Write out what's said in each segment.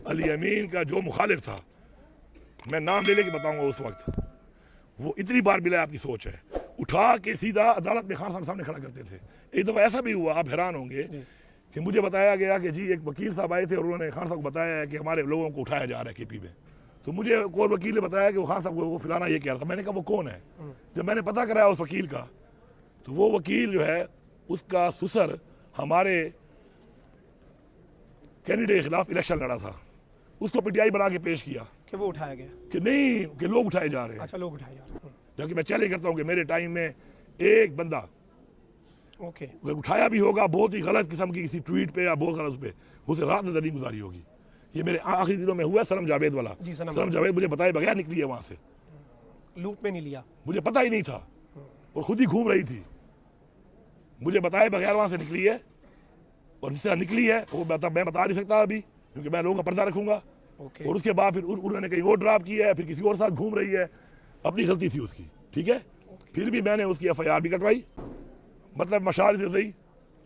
अली अमीन का जो मुखालिफ था, मैं नाम ले लेके बताऊंगा उस वक्त, वो इतनी बार मिला आपकी सोच है, उठा के सीधा अदालत में खान साहब सामने खड़ा करते थे। एक दफ़ा ऐसा भी हुआ, आप हैरान होंगे कि मुझे बताया गया कि जी एक वकील साहब आए थे और उन्होंने खान साहब को बताया है कि हमारे लोगों को उठाया जा रहा है केपी में। तो मुझे कोई वकील ने बताया कि वो खान साहब को वो फिलाना ये कह रहा था। मैंने कहा वो कौन है? जब मैंने पता कराया उस वकील का, तो वो वकील जो है उसका ससुर हमारे कैंडिडेट के खिलाफ इलेक्शन लड़ा था, उसको पीटीआई बना के पेश किया कि वो उठाया गया कि नहीं कि लोग उठाए जा रहे हैं। अच्छा, लोग उठाए जा रहे हैं। जबकि मैं चैलेंज करता हूँ कि मेरे टाइम में एक बंदा ओके, अगर उठाया भी होगा बहुत ही गलत किस्म की किसी ट्वीट पे या बहुत गलत उस पर, उसे रात नजर नहीं गुजारी होगी। ये मेरे आखिरी दिनों में हुआ सनम जावेद वाला। सनम जावेद मुझे बताए बगैर निकली है वहां से, लूप में नहीं लिया, मुझे पता ही नहीं था और खुद ही घूम रही थी, मुझे बताए बगैर वहां से निकली है। और जिस तरह निकली है वो मैं बता नहीं सकता अभी, क्योंकि मैं लोगों का पर्दा रखूंगा। और उसके बाद फिर उन्होंने कहीं और ड्रॉप किया है, फिर किसी और साथ घूम रही है, अपनी गलती थी उसकी, ठीक है। फिर भी मैंने उसकी एफआईआर भी कटवाई, मतलब मशाल से सही।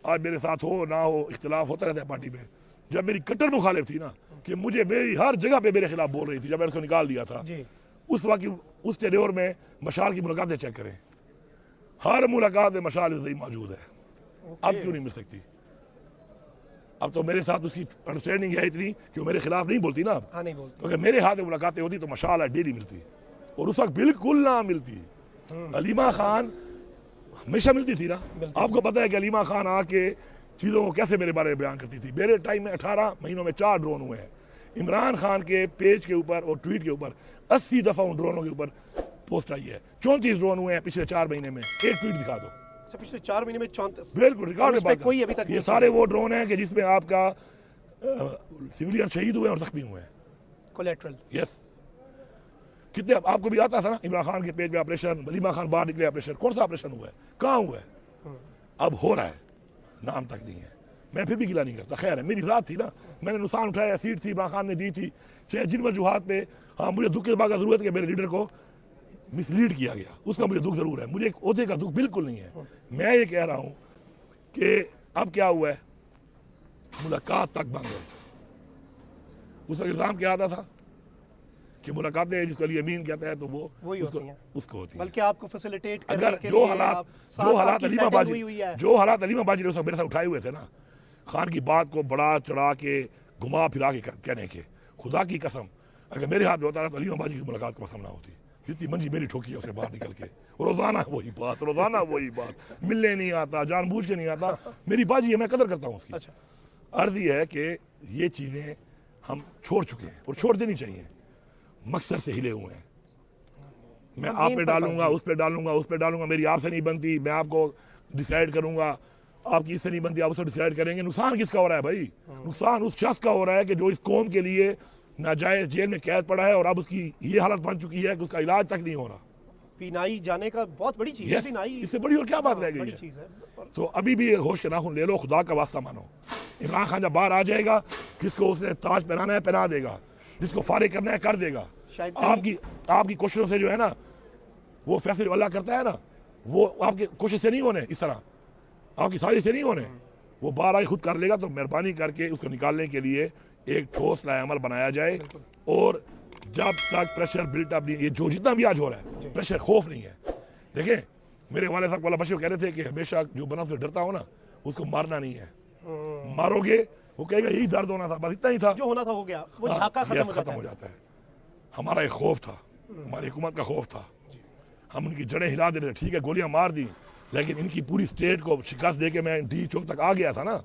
आज मेरे साथ हो ना हो इख्तिलाफ होता रहता है पार्टी में। जब मेरी कट्टर मुखालिफ थी ना कि मुझे मेरी हर जगह पे मेरे खिलाफ बोल रही थी, जब मैंने उसको निकाल दिया था उस वक्त उस टेन्योर में मशाल की मुलाकातें चेक करें, हर मुलाकात में मशाल सही मौजूद है। अब क्यों नहीं मिल सकती? अब तो मेरे साथ उसकी अंडरस्टैंडिंग है इतनी कि वो मेरे खिलाफ नहीं बोलती ना अब। हाँ, नहीं बोलती। क्योंकि मेरे हाथ में मुलाकातें होती तो मशाल डेली मिलती, और उस वक्त बिल्कुल ना मिलती। अलीमा खान हमेशा मिलती थी ना। आपको पता है कि अलीमा खान आके चीज़ों को कैसे मेरे बारे में बयान करती थी। मेरे टाइम में 18 महीनों में 4 ड्रोन हुए हैं। इमरान खान के पेज के ऊपर और ट्वीट के ऊपर 80 दफ़ा उन ड्रोनों के ऊपर पोस्ट आई है। 34 ड्रोन हुए हैं पिछले 4 महीने में, एक ट्वीट दिखा दो। अच्छा, पिछले 4 महीने में 34? बिल्कुल रिकॉर्ड है। कोई अभी तक ये सारे वो ड्रोन हैं कि जिसमें आपका सिविलियन शहीद हुए और जख्मी हुए हैं। Collateral, yes. कितने आपको भी आता था ना इमरान खान के पेज पे ऑपरेशन, अलीमा खान बाहर निकले ऑपरेशन, कौन सा ऑपरेशन हुआ है, कहाँ हुआ है? अब हो रहा है, नाम तक नहीं है। मैं फिर भी गिला नहीं करता, खैर है, मेरी ज़ात थी ना, मैंने नुकसान उठाया, सीट थी इमरान खान ने दी थी, चाहे जिन वजूहात पे हाँ मुझे दुख के बाद ज़रूरत है कि मेरे लीडर को मिसलीड किया गया, उसका मुझे दुख ज़रूर है। मुझे एक ओहदे का दुख बिल्कुल नहीं है। मैं ये कह रहा हूँ कि अब क्या हुआ है, मुलाकात तक बंद है। उसका इल्ज़ाम क्या आता था कि मुलाकातें जिसको अली अमीन कहता है तो वो वही होती हैं, उसको होती है। बल्कि आपको फैसिलिटेट करने अगर के जो लिए हालात अलीमा बाजी ने उस वक्त मेरे साथ उठाए हुए थे ना, खान की बात को बढ़ा चढ़ा के घुमा फिरा के कहने के, खुदा की कसम अगर मेरे हाथ में होता ना तो अलीमा बाजी की मुलाकात को पसंद ना होती। जितनी मंजी मेरी ठोकी है उससे बाहर निकल के, रोजाना वही बात, मिलने नहीं आता, जानबूझ के नहीं आता। मेरी बाजी है, मैं कदर करता हूँ उसकी। अच्छा, अर्ज ये है कि ये चीज़ें हम छोड़ चुके हैं और छोड़ देनी चाहिए। मकसद से हिले हुए हैं, मैं आप पे डालूंगा, उस पे डालूंगा, उस पे डालूंगा, मेरी आपसे नहीं बनती, मैं आपको डिसाइड करूंगा, आपकी इससे नहीं बनती, आप उसको डिसाइड करेंगे। नुकसान किसका हो रहा है भाई? नुकसान उस शख्स का हो रहा है कि जो इस कौम के लिए नाजायज जेल में कैद पड़ा है और अब उसकी ये हालत बन चुकी है कि उसका इलाज तक नहीं हो रहा। पीनाई जाने का बहुत बड़ी चीज़ है, पीनाई इससे बड़ी और क्या बात रह गई है? तो अभी भी होश के नाखून ले लो, खुदा का वास्ता मानो। इमरान खान जब बाहर आ जाएगा, किसको उसने ताज पहनाना है पहना देगा, जिसको फारिग करना है कर देगा। आपकी कोशिशों से जो है ना वो फैसले अल्लाह करता है ना, वो आपकी कोशिश से नहीं होने, इस तरह आपकी साजिश से नहीं होने, वो बाहर आके खुद कर लेगा। तो मेहरबानी करके उसको निकालने के लिए एक ठोस लाएअमल बनाया जाए। और जब तक प्रेशर बिल्टअप नहीं, ये जो जितना भी आज हो रहा है प्रेशर, खौफ नहीं है। देखें मेरे वाले साहब वाला बशीर कह रहे थे कि हमेशा जो बना उससे डरता हो ना उसको मारना नहीं है, मारोगे वो कहेगा यही दर्द होना था, बस इतना ही था, जो होना था हो गया, वो झाका खत्म हो जाता है। हमारा एक खौफ था, हमारी हुकूमत का खौफ था, हम उनकी जड़ें हिला दे रहे थे। ठीक है गोलियां मार दी, लेकिन इनकी पूरी स्टेट को शिकस्त दे के मैं डी चौक तक आ गया था ना,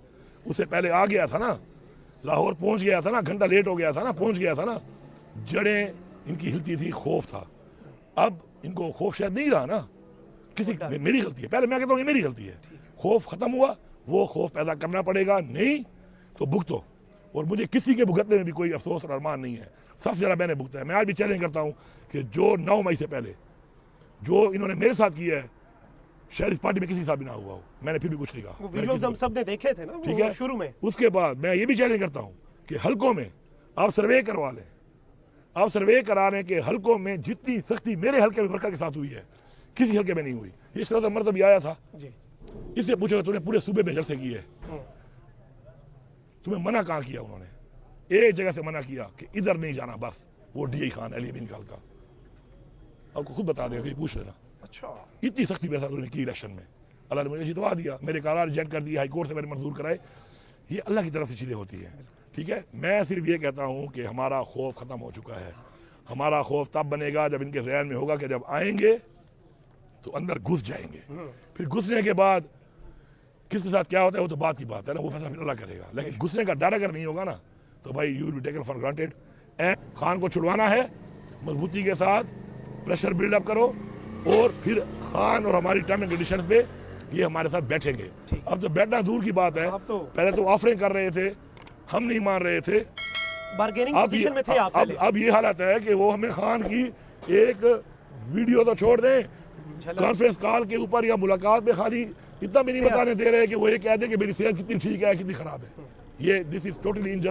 उससे पहले आ गया था ना, लाहौर पहुंच गया था ना, घंटा लेट हो गया था ना, पहुंच गया था ना। जड़ें इनकी हिलती थी, खौफ था। अब इनको खौफ शायद नहीं रहा ना, किसी मेरी गलती है, पहले मैं कहता हूँ ये मेरी गलती है। खौफ खत्म हुआ, वो खौफ पैदा करना पड़ेगा, नहीं तो भुगतो। और मुझे किसी के भुगतने में भी कोई अफसोस और अरमान नहीं है, सबसे ज़्यादा मैंने भुगता है। मैं आज भी चैलेंज करता हूँ कि जो 9 मई से पहले जो इन्होंने मेरे साथ किया है शायद इस पार्टी में किसी साथ भी ना हुआ हो, मैंने फिर भी कुछ नहीं कहा। वीडियोस हम सब ने देखे थे ना, ठीक है, शुरू में। उसके बाद मैं ये भी चैलेंज करता हूँ कि हलकों में आप सर्वे करवा लें, आप सर्वे करा रहे कि हलकों में जितनी सख्ती मेरे हल्के में वर्कर के साथ हुई है किसी हल्के में नहीं हुई। ये शरत मर्द भी आया था, इससे पूछो तूने पूरे सूबे में जलसे किए, तुम्हें मना कहाँ किया उन्होंने? एक जगह से मना किया कि इधर नहीं जाना, बस वो DI खान अली बिन खाल का, आपको खुद बता देगा, पूछ लेना। अच्छा, इतनी सख्ती मेरे साथ उन्होंने की इलेक्शन में, अल्लाह ने मुझे जितवा दिया, मेरे करार रिजेक्ट कर दिए, हाई कोर्ट से मैंने मंजूर कराए। ये अल्लाह की तरफ से चीज़ें होती हैं, ठीक है। मैं सिर्फ ये कहता हूँ कि हमारा खौफ ख़त्म हो चुका है। हमारा खौफ तब बनेगा जब इनके जहन में होगा कि जब आएंगे तो अंदर घुस जाएंगे, फिर घुसने के बाद किसके साथ क्या होता है वो तो बात की बात है ना, वो फैसला फिर अल्लाह करेगा। लेकिन घुसने का डर अगर नहीं होगा ना तो भाई you will be taken for granted. Khan को छुड़वाना है, मजबूती के साथ प्रेशर बिल्डअप करो, और फिर खान और हमारी टर्म एंड कंडीशंस पे ये हमारे साथ बैठेंगे। अब तो बैठना दूर की बात है, पहले तो ऑफरिंग कर रहे थे, हम नहीं मान रहे थे, बार्गेनिंग पोजीशन में थे आप पहले। अब ये हालत है कि वो हमें खान की एक वीडियो तो छोड़ दें, कॉन्फ्रेंस कॉल के ऊपर या मुलाकात में खाली इतना भी नहीं बताने दे रहे कि वो ये कह दे कि मेरी सेहत कितनी ठीक है कितनी खराब है। ये दिस इज टोटली इनजस्ट।